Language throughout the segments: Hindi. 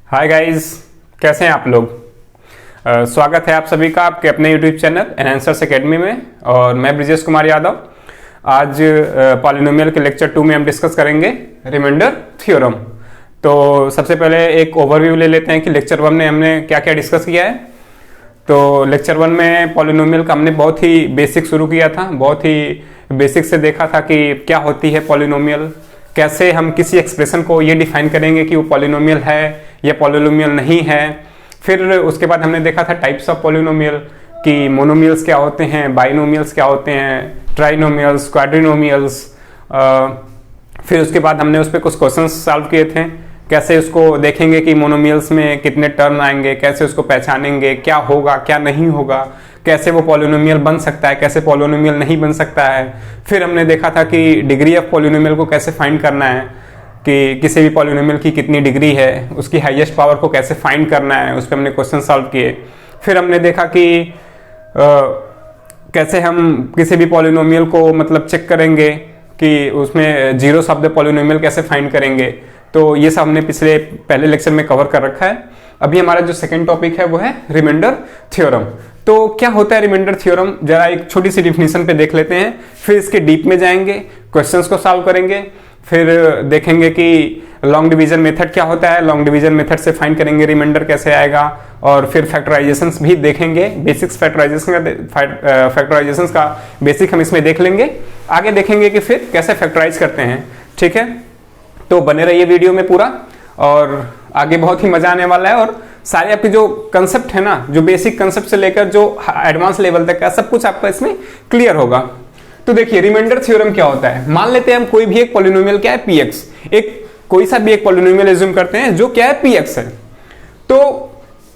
हाय गाइस, कैसे हैं आप लोग। स्वागत है आप सभी का आपके अपने यूट्यूब चैनल एनहांसर्स एकेडमी में। और मैं ब्रिजेश कुमार यादव। आज पॉलिनोमियल के लेक्चर 2 में हम डिस्कस करेंगे रिमाइंडर थ्योरम। तो सबसे पहले एक ओवरव्यू ले लेते हैं कि लेक्चर 1 में हमने क्या क्या डिस्कस किया है। तो लेक्चर 1 में पॉलिनोमियल का हमने बहुत ही बेसिक शुरू किया था, बहुत ही बेसिक से देखा था कि क्या होती है पॉलिनोमियल, कैसे हम किसी एक्सप्रेशन को ये डिफाइन करेंगे कि वो पॉलिनोमियल है या पॉलिनोमियल नहीं है। फिर उसके बाद हमने देखा था टाइप्स ऑफ पॉलिनोमियल कि मोनोमियल्स क्या होते हैं, बाइनोमियल्स क्या होते हैं, ट्राइनोमियल्स, क्वाड्रिनोमियल्स। फिर उसके बाद हमने उस पर कुछ क्वेश्चंस सॉल्व किए थे, कैसे उसको देखेंगे कि मोनोमियल्स में कितने टर्म आएंगे, कैसे उसको पहचानेंगे, क्या होगा क्या नहीं होगा, कैसे वो पॉलिनोमियल बन सकता है, कैसे पॉलिनोमियल नहीं बन सकता है। फिर हमने देखा था कि डिग्री ऑफ पॉलिनोमियल को कैसे फाइंड करना है, कि किसी भी पॉलिनोमियल की कितनी डिग्री है, उसकी हाईएस्ट पावर को कैसे फाइंड करना है, उस पर हमने क्वेश्चन सॉल्व किए। फिर हमने देखा कि कैसे हम किसी भी पॉलिनोमियल को मतलब चेक करेंगे कि उसमें जीरो ऑफ द पॉलिनोमियल कैसे फाइंड करेंगे। तो ये सब हमने पहले लेक्चर में कवर कर रखा है। अभी हमारा जो सेकंड टॉपिक है वो है रिमाइंडर थ्योरम। तो क्या होता है रिमाइंडर थ्योरम, जरा एक छोटी सी डिफिनेशन पे देख लेते हैं, फिर इसके डीप में जाएंगे, क्वेश्चंस को सॉल्व करेंगे, फिर देखेंगे कि लॉन्ग डिवीजन मेथड क्या होता है, लॉन्ग डिवीजन मेथड से फाइंड करेंगे रिमाइंडर कैसे आएगा, और फिर फैक्टराइजेशंस भी देखेंगे, बेसिक्स फैक्टराइजेशंस का बेसिक हम इसमें देख लेंगे। आगे देखेंगे कि फिर कैसे फैक्टराइज करते हैं। ठीक है, तो बने रहिए वीडियो में पूरा, और आगे बहुत ही मजा आने वाला है। और सारे आपके जो कंसेप्ट है ना, जो बेसिक कंसेप्ट से लेकर जो एडवांस लेवल तक का सब कुछ आपका इसमें क्लियर होगा। तो देखिए रिमाइंडर थ्योरम क्या होता है। मान लेते हैं हम कोई भी एक पॉलिनोमियल क्या है px, एक कोई सा भी एक पॉलिनोमियल एज्यूम करते हैं जो क्या है px है। तो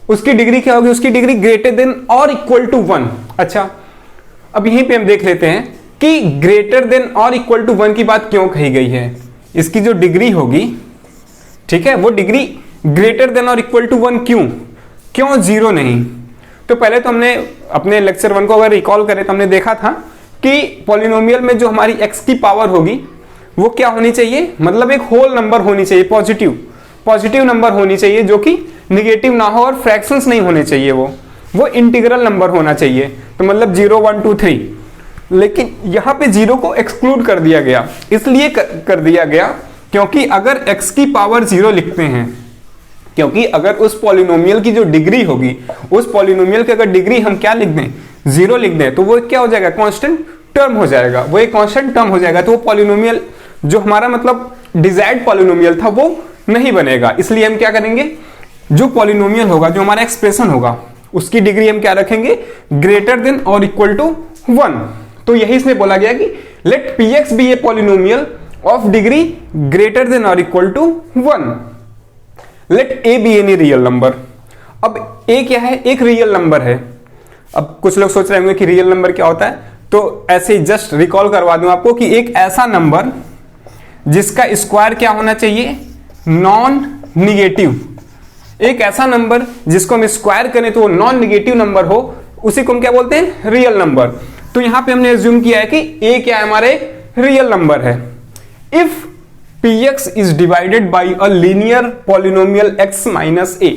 उसकी डिग्री क्या होगी, उसकी डिग्री ग्रेटर देन और इक्वल टू 1। अच्छा, अब यहीं पे हम देख लेते हैं कि ग्रेटर देन और इक्वल टू 1 की बात क्यों कही गई है। इसकी जो डिग्री होगी, ठीक है, वो डिग्री ग्रेटर देन और इक्वल टू 1 क्यों जीरो नहीं। तो पहले तो हमने अपने लेक्चर 1 को अगर रिकॉल करें तो हमने देखा था कि पॉलिनोमियल में जो हमारी x की पावर होगी वो क्या होनी चाहिए, मतलब एक होल नंबर होनी चाहिए, पॉजिटिव नंबर होनी चाहिए, जो कि निगेटिव ना हो और फ्रैक्शंस नहीं होने चाहिए, वो इंटीग्रल नंबर होना चाहिए। तो मतलब 0 1 2 3। लेकिन यहां पे 0 को एक्सक्लूड कर दिया गया, इसलिए कर दिया गया क्योंकि अगर x की पावर 0 लिखते हैं, क्योंकि अगर उस पॉलिनोमियल की जो डिग्री होगी, उस पॉलिनोमियल की अगर डिग्री हम क्या लिख दें, 0 लिख दें, तो वो क्या हो जाएगा, कांस्टेंट टर्म हो जाएगा, वो एक कांस्टेंट टर्म हो जाएगा। तो वो पॉलिनोमियल जो हमारा मतलब डिजायर्ड पॉलिनोमियल था वो नहीं बनेगा। इसलिए हम क्या करेंगे, जो पॉलिनोमियल होगा, जो हमारा एक्सप्रेशन होगा, उसकी डिग्री हम क्या रखेंगे, ग्रेटर देन और इक्वल टू 1। तो यही इसमें बोला गया कि let px be a polynomial of degree greater than और equal to 1। Let a be any real number. अब a क्या है, एक रियल नंबर है। अब कुछ लोग सोच रहे होंगे कि रियल नंबर क्या होता है, तो ऐसे ही जस्ट रिकॉल करवा दूं आपको कि एक ऐसा नंबर जिसका स्क्वायर क्या होना चाहिए, नॉन निगेटिव। एक ऐसा नंबर जिसको हम स्क्वायर करें तो वो नॉन निगेटिव नंबर हो, उसी को हम क्या बोलते हैं, रियल नंबर। तो यहां पे हमने एज्यूम किया है कि a क्या है, हमारा एक रियल नंबर है। If px is divided by a linear polynomial x minus a,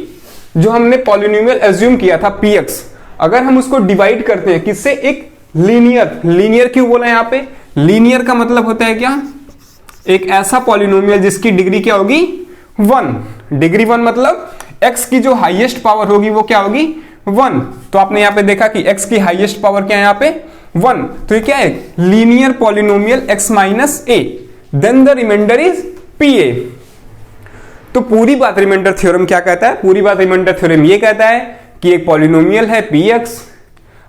जो हमने पॉलिनोमियल एज्यूम किया था px, अगर हम उसको डिवाइड करते हैं किससे, एक लीनियर क्यों बोला यहां पे, लीनियर का मतलब होता है क्या, एक ऐसा पॉलिनोमियल जिसकी डिग्री क्या होगी, 1। डिग्री 1 मतलब x की जो हाईएस्ट पावर होगी वो क्या होगी, 1। तो आपने यहां पे देखा कि x की हाईएस्ट पावर क्या है यहां पे, 1। तो ये क्या है, linear polynomial x minus a, then the remainder is pa। तो पूरी बात रिमाइंडर थ्योरम क्या कहता है, पूरी बात रिमाइंडर थ्योरम ये कहता है कि एक पॉलिनोमियल है px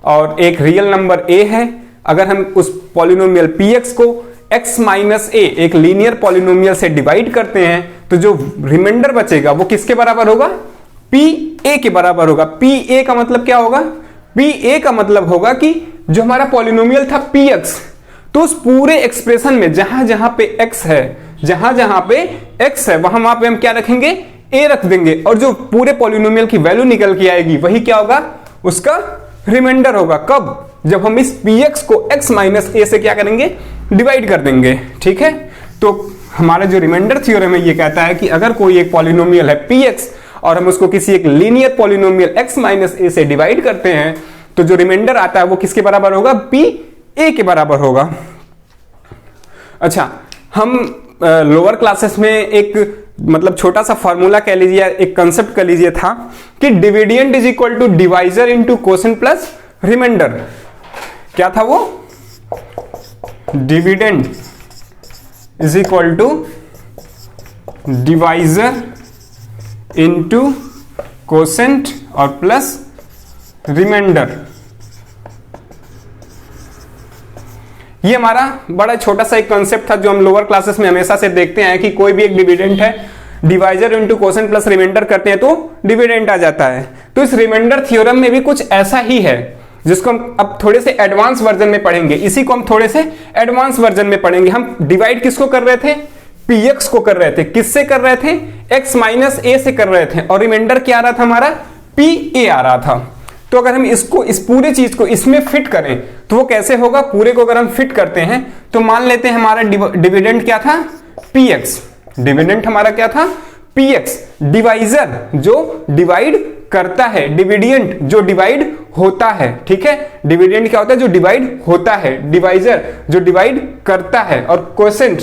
और एक रियल नंबर a है। अगर हम उस पॉलिनोमियल px को x माइनस a, एक लीनियर पॉलिनोमियल से डिवाइड करते हैं, तो जो रिमाइंडर बचेगा वो किसके बराबर होगा, pa के बराबर होगा। pa का मतलब क्या होगा, pa का मतलब होगा कि जो हमारा पॉलिनोमियल था px, तो उस पूरे एक्सप्रेशन में जहां जहां पे x है, वहां पे हम क्या रखेंगे, a रख देंगे, और जो पूरे पॉलिनोमियल की वैल्यू निकल के आएगी वही क्या होगा, उसका रिमाइंडर होगा। कब, जब हम इस px को x माइनस a से क्या करेंगे, डिवाइड कर देंगे। ठीक है, तो हमारा जो रिमाइंडर थ्योरम है ये कहता है कि अगर कोई एक पॉलिनोमियल है px और हम उसको किसी एक लीनियर पॉलिनोमियल x माइनस ए से डिवाइड करते हैं तो जो रिमाइंडर आता है वो किसके बराबर होगा, पी ए के बराबर होगा। अच्छा, हम लोअर क्लासेस में एक मतलब छोटा सा फॉर्मूला कह लीजिए, एक कंसेप्ट कह लीजिए था कि dividend is equal to divisor into quotient plus remainder. क्या था वो, dividend is equal to divisor into quotient और प्लस रिमाइंडर। ये हमारा बड़ा छोटा सा एक कॉन्सेप्ट था जो हम लोअर क्लासेस में हमेशा से देखते हैं कि कोई भी एक डिविडेंड है, divisor into quotient plus remainder करते हैं तो डिविडेंड आ जाता है। तो इस रिमाइंडर थ्योरम में भी कुछ ऐसा ही है जिसको हम अब थोड़े से एडवांस वर्जन में पढ़ेंगे। इसी को हम थोड़े से एडवांस वर्जन में पढ़ेंगे। हम डिवाइड किसको कर रहे थे, px को कर रहे थे। किससे कर रहे थे, x माइनस ए से कर रहे थे और रिमाइंडर क्या आ रहा था हमारा, pa आ रहा था। तो अगर हम इसको, इस पूरे चीज को इसमें फिट करें तो वो कैसे होगा, पूरे को अगर हम फिट करते हैं तो मान लेते हैं हमारा डिविडेंड क्या था, px। डिविडेंड हमारा क्या था, px। डिवाइजर जो डिवाइड करता है, डिविडेंड जो डिवाइड होता है। ठीक है, डिविडेंड क्या होता है, जो डिवाइड होता है, डिवाइजर जो डिवाइड करता है, और कोसेंट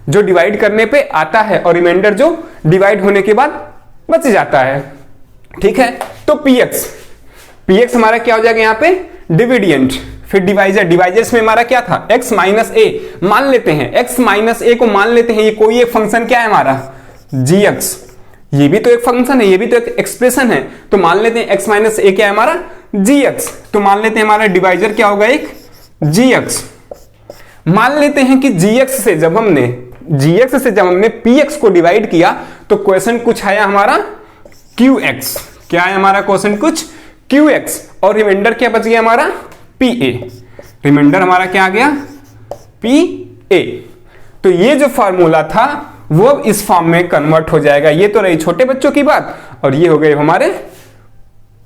जो डिवाइड करने पे आता है, और रिमाइंडर जो डिवाइड होने के बाद बच जाता है। ठीक है, तो px हमारा क्या हो जाएगा यहाँ पे, डिविडेंड। फिर डिवाइजर, डिवाइजर्स में हमारा क्या था, x माइनस ए मान लेते हैं, x माइनस ए को मान लेते हैं ये कोई एक फंक्शन क्या है हमारा, gx। ये भी तो एक फंक्शन है, ये भी तो एक एक्सप्रेशन है, तो मान लेते हैं x माइनस ए क्या है हमारा, gx। तो मान लेते हैं हमारा डिवाइजर क्या होगा, एक gx। मान लेते हैं कि gx से जब हमने px को डिवाइड किया तो क्वेश्चन कुछ आया हमारा qx। क्या है हमारा क्वेश्चन, कुछ qx, और रिमाइंडर क्या बच गया हमारा, pa। रिमाइंडर हमारा क्या आ गया, pa। तो ये जो फॉर्मूला था वो अब इस फॉर्म में कन्वर्ट हो जाएगा। ये तो रही छोटे बच्चों की बात, और ये हो गई हमारे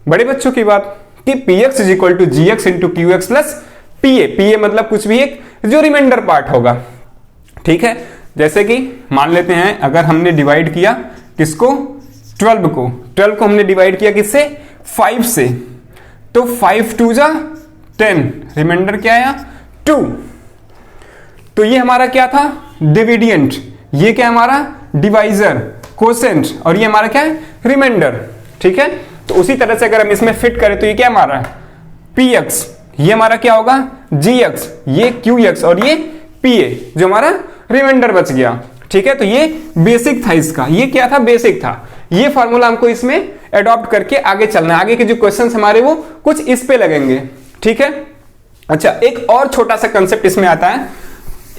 बड़े बच्चों की बात कि px is equal to gx into qx plus pa। मतलब कुछ भी एक जो रिमाइंडर पार्ट होगा। ठीक है, जैसे कि मान लेते हैं अगर हमने डिवाइड किया किसको, 12 को हमने डिवाइड किया किससे, 5 से, तो 5 2 जा 10, रिमाइंडर क्या आया, 2। तो ये हमारा क्या था, डिविडेंड। ये क्या हमारा, डिवाइजर, कोसेंट, और ये हमारा क्या है, रिमाइंडर। ठीक है, तो उसी तरह से अगर हम इसमें फिट करें तो ये क्या हमारा, px, ये हमारा क्या होगा, gx, ये qx, और ये pa जो हमारा रिमाइंडर बच गया। ठीक है, तो ये बेसिक था इसका, ये क्या था, बेसिक था। ये फॉर्मूला हमको इसमें एडॉप्ट करके आगे चलना है। आगे के जो क्वेश्चंस हमारे वो कुछ इस पे लगेंगे। ठीक है, अच्छा, एक और छोटा सा कंसेप्ट इसमें आता है।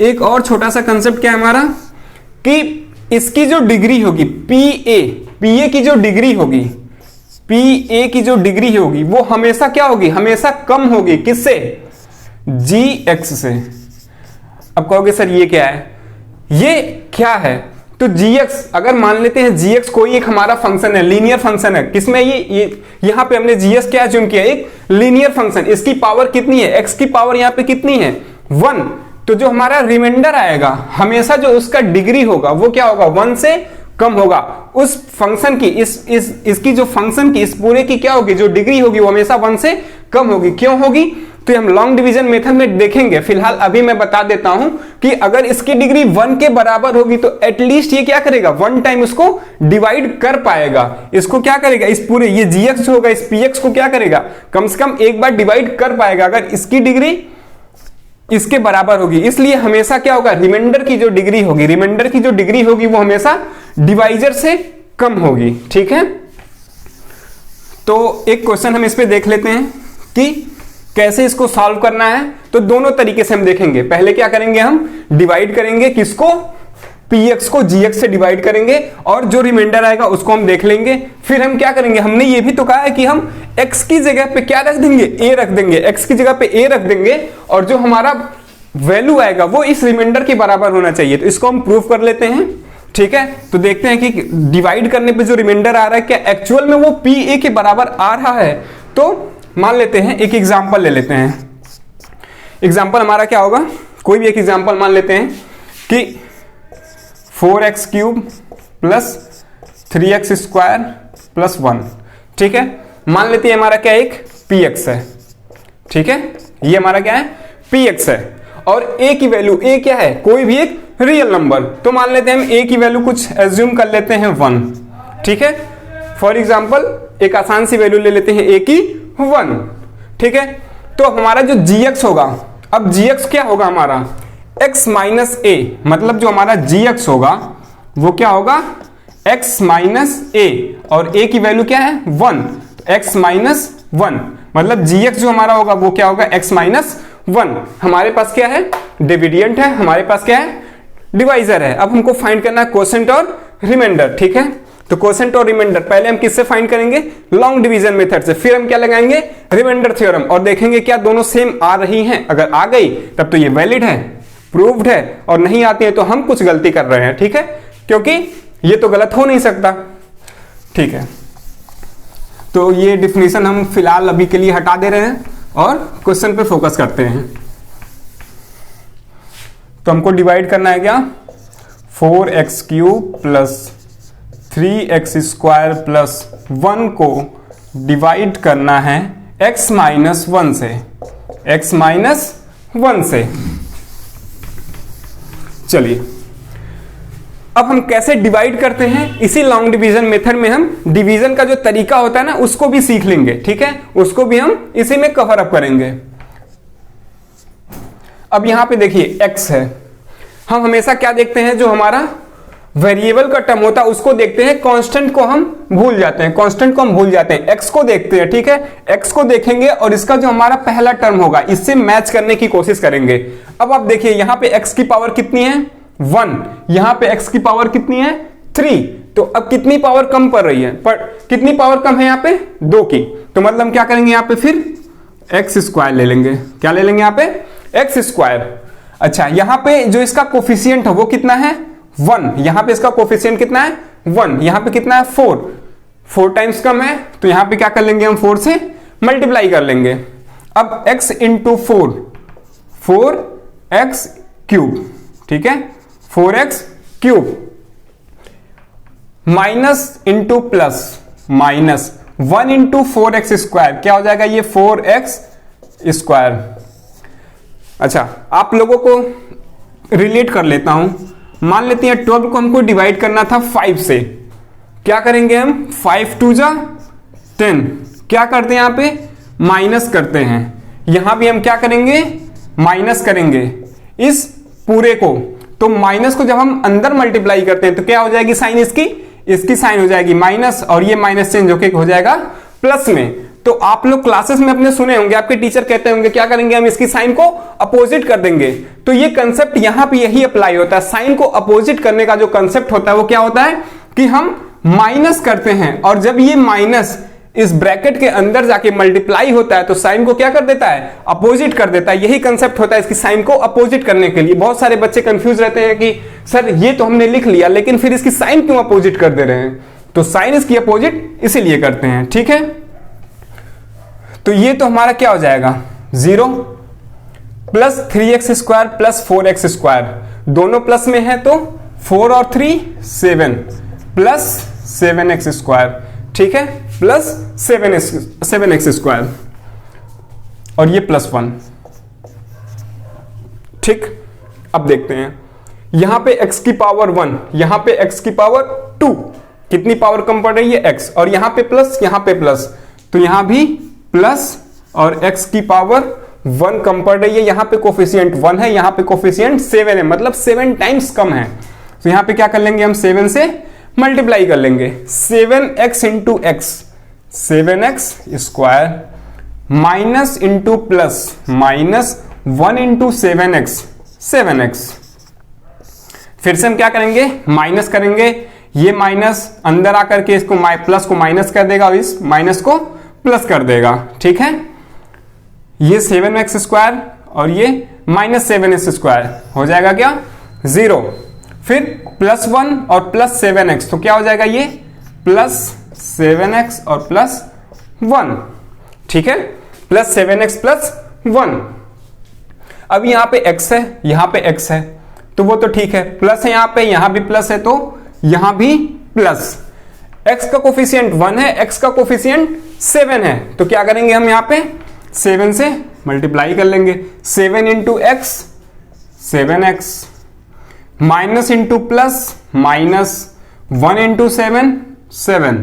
एक और छोटा सा कंसेप्ट क्या है हमारा, कि इसकी जो डिग्री होगी, pa की जो डिग्री होगी, pa की जो डिग्री होगी वो हमेशा क्या होगी, हमेशा कम होगी, किससे, gx से। अब कहोगे सर ये क्या है, ये क्या है, तो gx, अगर मान लेते हैं gx कोई एक हमारा फंक्शन है, लीनियर फंक्शन है, किसमें ये यहां पे हमने gx क्या चुन किया, एक लीनियर फंक्शन। इसकी पावर कितनी है, x की पावर यहां पे कितनी है, 1। तो जो हमारा रिमाइंडर आएगा हमेशा जो उसका डिग्री होगा वो क्या होगा, 1 से कम होगा। उस फंक्शन की इसकी जो फंक्शन की इस पूरे की क्या होगी, जो डिग्री होगी वो हमेशा 1 से कम होगी। क्यों होगी, तो हम लॉन्ग डिवीजन मेथड में देखेंगे। फिलहाल अभी मैं बता देता हूं कि अगर इसकी डिग्री 1 के बराबर होगी तो एटलीस्ट ये क्या करेगा, 1 टाइम उसको डिवाइड कर पाएगा। इसको क्या करेगा, इस पूरे ये gx होगा, इस px को क्या करेगा, कम से कम एक बार डिवाइड कर पाएगा अगर इसकी डिग्री इसके बराबर होगी। इसलिए हमेशा क्या होगा, रिमाइंडर की जो डिग्री होगी, रिमाइंडर की जो डिग्री होगी वो हमेशा डिवाइजर से कम होगी। ठीक है, तो एक क्वेश्चन हम इस पे देख लेते हैं कि कैसे इसको सॉल्व करना है। तो दोनों तरीके से हम देखेंगे। पहले क्या करेंगे, हम डिवाइड करेंगे किसको, px को gx से डिवाइड करेंगे, और जो रिमाइंडर आएगा उसको हम देख लेंगे। फिर हम क्या करेंगे, हमने ये भी तो कहा है कि हम x की जगह पे क्या रख देंगे, a रख देंगे, x की जगह पे a रख देंगे, और जो हमारा वैल्यू आएगा वो इस रिमाइंडर के बराबर होना चाहिए। तो इसको हम प्रूव कर लेते हैं। ठीक है, तो देखते हैं कि डिवाइड करने पे जो रिमाइंडर आ रहा है क्या एक्चुअल में वो pa के बराबर आ रहा है। तो मान लेते हैं, एक एग्जांपल ले लेते हैं। एग्जांपल हमारा क्या होगा, कोई भी एक एग्जांपल मान लेते हैं कि 4x³ प्लस 3x² प्लस 1, ठीक है। मान लेते हैं हमारा क्या एक px है, ठीक है, ये हमारा क्या है px है, और a की वैल्यू, a क्या है कोई भी एक रियल नंबर, तो मान लेते हैं हम a की वैल्यू कुछ एज्यूम कर लेते हैं 1, ठीक है। फॉर एग्जाम्पल एक आसान सी वैल्यू ले लेते हैं a की 1, ठीक है। तो हमारा जो gx होगा, अब gx क्या होगा हमारा x माइनस a, मतलब जो हमारा gx होगा वो क्या होगा x माइनस a, और a की वैल्यू क्या है 1, तो x माइनस 1, मतलब gx जो हमारा होगा वो क्या होगा x माइनस 1। हमारे पास क्या है डिविडेंट है, हमारे पास क्या है डिवाइजर है। अब हमको फाइंड करना है कोसेंट और रिमाइंडर, ठीक है। तो कोसेंट और रिमाइंडर पहले हम किससे फाइंड करेंगे, लॉन्ग डिवीजन मेथड से, फिर हम क्या लगाएंगे रिमाइंडर थ्योरम, और देखेंगे क्या दोनों सेम आ रही हैं। अगर आ गई तब तो ये वैलिड है, प्रूव्ड है, और नहीं आती है तो हम कुछ गलती कर रहे हैं, ठीक है, क्योंकि ये तो गलत हो नहीं सकता, ठीक है। तो ये डिफिनीशन हम फिलहाल अभी के लिए हटा दे रहे हैं और क्वेश्चन पे फोकस करते हैं। तो हमको डिवाइड करना है क्या 4x cube plus 3x square plus 1 को डिवाइड करना है x माइनस 1 से, x माइनस 1 से। चलिए अब हम कैसे डिवाइड करते हैं, इसी लॉन्ग डिवीजन मेथड में हम डिवीजन का जो तरीका होता है ना उसको भी सीख लेंगे, ठीक है, उसको भी हम इसी में कवर अप करेंगे। अब यहां पे देखिए x है, हम हमेशा क्या देखते हैं जो हमारा वेरिएबल का टर्म होता है उसको देखते हैं, कांस्टेंट को हम भूल जाते हैं, कांस्टेंट को हम भूल जाते हैं, x को देखते हैं, ठीक है, x को देखेंगे और इसका जो हमारा पहला टर्म होगा इससे मैच करने की कोशिश करेंगे। अब आप देखिए यहां पे x की पावर कितनी है 1, यहां पे x की पावर कितनी है 3, तो अब कितनी पावर कम पड़ रही है, पर कितनी पावर कम है यहाँ पे 2 की, तो मतलब हम क्या करेंगे यहाँ पे फिर x स्क्वायर ले लेंगे, क्या ले लेंगे यहाँ पे x स्क्वायर। अच्छा यहाँ पे जो इसका कोफिशिएंट है वो कितना है 1, यहाँ पे इसका कोफिशिएंट कितना है 1, यहाँ पे कितना है 4 टाइम्स कम है, तो यहाँ पे क्या कर लेंगे हम 4 से मल्टीप्लाई कर लेंगे। अब x इंटू 4x क्यूब, ठीक है, 4x cube minus into plus minus 1 into 4x square, क्या हो जाएगा ये 4x स्क्वायर। अच्छा आप लोगों को रिलेट कर लेता हूं, मान लेते हैं 12 को हमको डिवाइड करना था 5 से, क्या करेंगे हम 5 2 जा 10, क्या करते हैं यहां पे माइनस करते हैं, यहां भी हम क्या करेंगे माइनस करेंगे इस पूरे को, तो माइनस को जब हम अंदर मल्टीप्लाई करते हैं तो क्या हो जाएगी साइन इसकी साइन हो जाएगी माइनस, और ये माइनस चेंज होके हो जाएगा प्लस में। तो आप लोग क्लासेस में अपने सुने होंगे, आपके टीचर कहते होंगे क्या करेंगे हम इसकी साइन को अपोजिट कर देंगे, तो ये कंसेप्ट यहां पे यही अप्लाई होता है। साइन को अपोजिट करने का जो कंसेप्ट होता है वो क्या होता है कि हम माइनस करते हैं, और जब ये माइनस इस ब्रैकेट के अंदर जाके मल्टीप्लाई होता है तो साइन को क्या कर देता है अपोजिट कर देता है। यही कंसेप्ट होता है इसकी साइन को अपोजिट करने के लिए। बहुत सारे बच्चे कंफ्यूज रहते हैं कि सर ये तो हमने लिख लिया लेकिन फिर इसकी साइन क्यों अपोजिट कर दे रहे हैं, तो साइन इसकी अपोजिट इसीलिए करते हैं, ठीक है। तो ये तो हमारा क्या हो जाएगा 0 plus 3x square plus 4x square, दोनों प्लस में है तो 4 और 3 7 प्लस 7x स्क्वायर, ठीक है, प्लस 7x स्क्वायर, और ये प्लस 1, ठीक। अब देखते हैं यहां पे x की पावर 1, यहां पे x की पावर 2, कितनी पावर कम पड़ रही है x, और यहां पे प्लस यहां पे प्लस, तो यहां भी प्लस और x की पावर 1 कम पड़ रही है, यहां पे कोफिशिएंट 1 है, यहां पे कोफिशिएंट 7 है, मतलब 7 टाइम्स कम है। तो यहां पे क्या कर लेंगे हम 7 से मल्टीप्लाई कर लेंगे, 7x into x 7x square minus into plus minus 1 into 7x। फिर से हम क्या करेंगे माइनस करेंगे, ये माइनस अंदर आकर के इसको प्लस को माइनस कर देगा और इस माइनस को प्लस कर देगा, ठीक है। ये 7x स्क्वायर और ये माइनस 7x स्क्वायर हो जाएगा क्या 0, फिर प्लस 1 और प्लस 7x, तो क्या हो जाएगा ये प्लस 7x और प्लस 1, ठीक है, प्लस 7x प्लस 1। अब यहां पे x है, यहां पे x है, तो वो तो ठीक है, प्लस है यहां भी प्लस है तो यहां भी प्लस। x का कोफिशिएंट 1 है, x का कोफिशिएंट 7 है, तो क्या करेंगे हम यहाँ पे 7 से मल्टीप्लाई कर लेंगे। 7 into x 7x, minus into plus minus 1 into 7 7,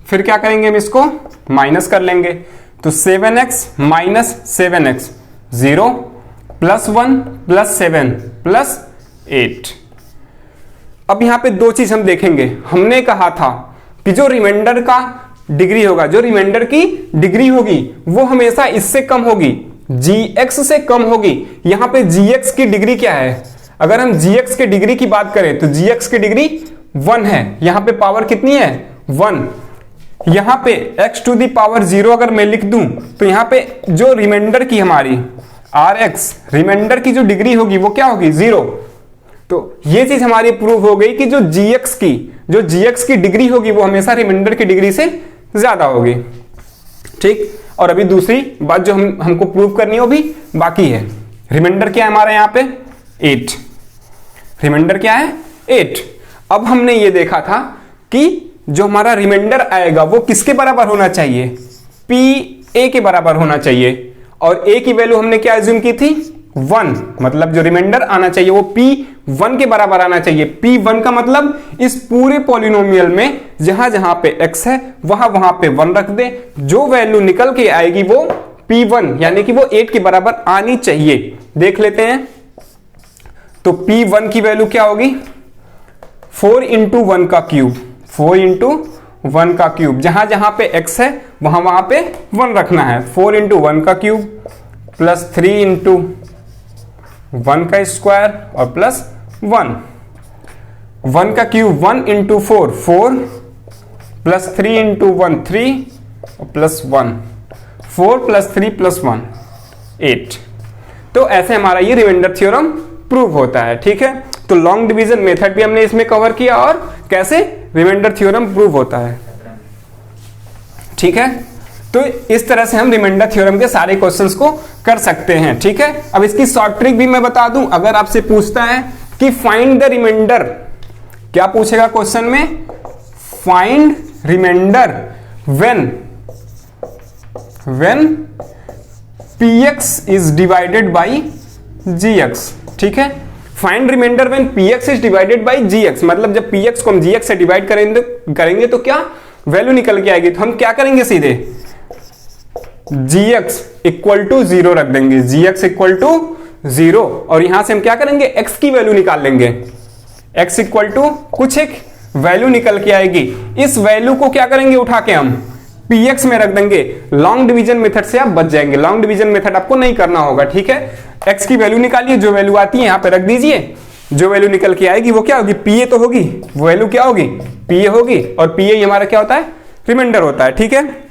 फिर क्या करेंगे हम इसको माइनस कर लेंगे, तो 7x minus 7x 0 plus 1 plus 7 plus 8। अब यहां पे दो चीज हम देखेंगे। हमने कहा था कि जो रिमाइंडर का डिग्री होगा, जो रिमाइंडर की डिग्री होगी वो हमेशा इससे कम होगी, gx से कम होगी। यहां पे gx की डिग्री क्या है? अगर हम gx की डिग्री की बात करें तो gx की डिग्री 1 है, यहां पे पावर कितनी है 1। यहां पे x टू दी पावर 0 अगर मैं लिख दूं तो यहां पे जो रिमाइंडर की हमारी rx रिमाइंडर की जो डिग्री होगी वो क्या होगी 0। तो ये चीज हमारी प्रूव हो गई कि जो gx की डिग्री होगी वो हमेशा रिमाइंडर की डिग्री से ज्यादा होगी। ठीक, और अभी दूसरी बात जो हमको प्रूव करनी है वो भी बाकी है। रिमाइंडर क्या है हमारा यहाँ पे 8, रिमाइंडर क्या है 8। अब हमने ये देखा था कि जो हमारा रिमाइंडर आएगा वो किसके बराबर होना चाहिए, pa के बराबर होना चाहिए, और a की वैल्यू हमने क्या एज्यूम की थी 1, मतलब जो रिमाइंडर आना चाहिए वो p1 के बराबर आना चाहिए। p1 का मतलब इस पूरे पॉलिनोमियल में जहां जहां पे x है वहां वहां पे 1 रख दे, जो वैल्यू निकल के आएगी वो p1 यानी कि वो 8 के बराबर आनी चाहिए। देख लेते हैं, तो p1 की वैल्यू क्या होगी 4 इंटू 1 का क्यूब, 4 इंटू 1 का क्यूब, जहां जहां पे x है वहां वहां पे 1 रखना है। 4 इंटू 1 का क्यूब प्लस 3 इंटू 1 का स्क्वायर और प्लस 1, 1 का क्यूब 1 इंटू 4 4 प्लस 3 इंटू 1 3 और प्लस 1 4 प्लस 3 प्लस 1 8। तो ऐसे हमारा ये रिमाइंडर थ्योरम प्रूव होता है। ठीक है, तो लॉन्ग डिवीजन मेथड भी हमने इसमें कवर किया और कैसे रिमाइंडर थ्योरम प्रूव होता है। ठीक है, तो इस तरह से हम रिमाइंडर थ्योरम के सारे क्वेश्चंस को कर सकते हैं। ठीक है, अब इसकी शॉर्ट ट्रिक भी मैं बता दूं। अगर आपसे पूछता है कि फाइंड द रिमाइंडर, क्या पूछेगा क्वेश्चन में, find remainder when px is divided by gx। ठीक है, find remainder when px is divided by gx, मतलब जब px को हम gx से डिवाइड करेंगे तो क्या वैल्यू निकल के आएगी। तो हम क्या करेंगे, सीधे gx इक्वल टू 0 रख देंगे, gx इक्वल टू 0, और यहां से हम क्या करेंगे x की वैल्यू निकाल लेंगे, x इक्वल टू कुछ एक वैल्यू निकल के आएगी। इस वैल्यू को क्या करेंगे, उठा के हम px में रख देंगे। लॉन्ग डिवीजन मेथड से आप बच जाएंगे, लॉन्ग डिवीजन मेथड आपको नहीं करना होगा। ठीक है, x की वैल्यू निकालिए, जो वैल्यू आती है यहां पे रख दीजिए, जो वैल्यू निकल के आएगी वो क्या होगी, pa तो होगी, वो वैल्यू क्या होगी pa होगी, और pa हमारा क्या होता है रिमाइंडर होता है। ठीक है,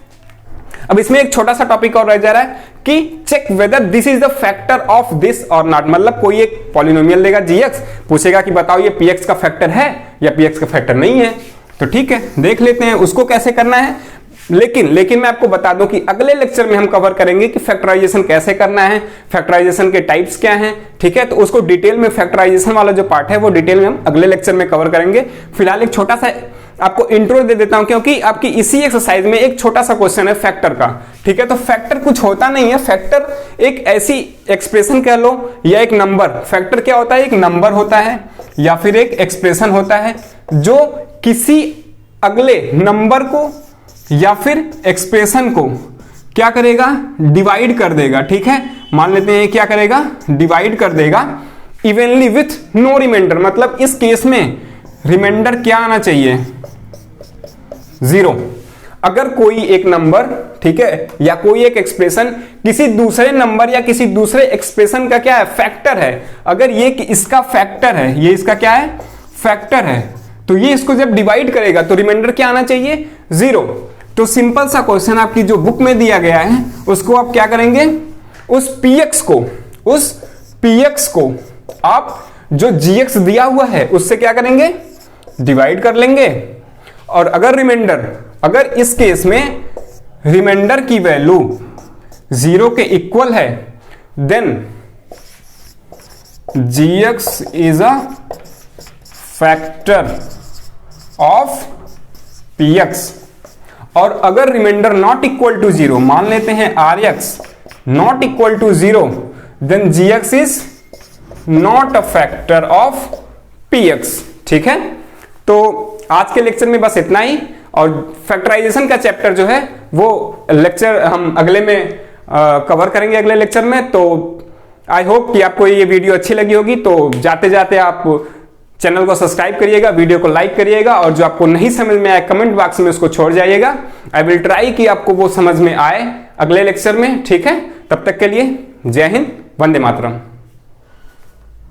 अब इसमें एक छोटा सा टॉपिक और रह जा रहा है कि check whether this is the factor of this और नॉट, मतलब कोई एक पॉलिनोमियल देगा gx, पूछेगा कि बताओ ये px का फैक्टर है या px का फैक्टर नहीं है। तो ठीक है, देख लेते हैं उसको कैसे करना है। लेकिन मैं आपको बता दूं कि अगले लेक्चर में हम कवर करेंगे कि फैक्टराइजेशन कैसे करना है, फैक्टराइजेशन के टाइप्स क्या हैं। ठीक है, तो उसको डिटेल में फैक्टराइजेशन वाला जो पार्ट है वो डिटेल में हम अगले लेक्चर में कवर करेंगे। फिलहाल एक छोटा सा आपको इंट्रो दे देता हूं, क्योंकि आपकी इसी एक्सरसाइज में एक छोटा सा क्वेश्चन है फैक्टर का। ठीक है, तो फैक्टर कुछ होता नहीं है, फैक्टर एक ऐसी एक्सप्रेशन कह लो या एक नंबर। फैक्टर क्या होता है, एक नंबर होता है या फिर एक एक्सप्रेशन होता है जो किसी अगले नंबर को या फिर एक्सप्रेशन को क्या करेगा, डिवाइड कर देगा। ठीक है, मान लेते हैं क्या करेगा, डिवाइड कर देगा इवनली विथ नो रिमाइंडर, मतलब इस केस में रिमाइंडर क्या आना चाहिए 0। अगर कोई एक नंबर, ठीक है, या कोई एक एक्सप्रेशन किसी दूसरे नंबर या किसी दूसरे एक्सप्रेशन का क्या है फैक्टर है, अगर ये इसका फैक्टर है, ये इसका क्या है फैक्टर है, तो ये इसको जब डिवाइड करेगा तो रिमाइंडर क्या आना चाहिए 0। तो सिंपल सा क्वेश्चन आपकी जो बुक में दिया गया है उसको आप क्या करेंगे, उस px को आप जो gx दिया हुआ है उससे क्या करेंगे, डिवाइड कर लेंगे। और अगर रिमाइंडर, अगर इस केस में रिमाइंडर की वैल्यू 0 के इक्वल है then gx is a factor of px, और अगर रिमाइंडर नॉट इक्वल टू 0, मान लेते हैं rx not equal to 0, then gx is not a factor of px। ठीक है, तो आज के लेक्चर में बस इतना ही, और फैक्टराइजेशन का चैप्टर जो है वो लेक्चर हम अगले में कवर करेंगे, अगले लेक्चर में। तो आई होप कि आपको ये वीडियो अच्छी लगी होगी। तो जाते जाते आप चैनल को सब्सक्राइब करिएगा, वीडियो को लाइक करिएगा, और जो आपको नहीं समझ में आए कमेंट बॉक्स में उसको छोड़ जाइएगा। आई विल ट्राई कि आपको वो समझ में आए अगले लेक्चर में। ठीक है, तब तक के लिए जय हिंद, वंदे मातरम।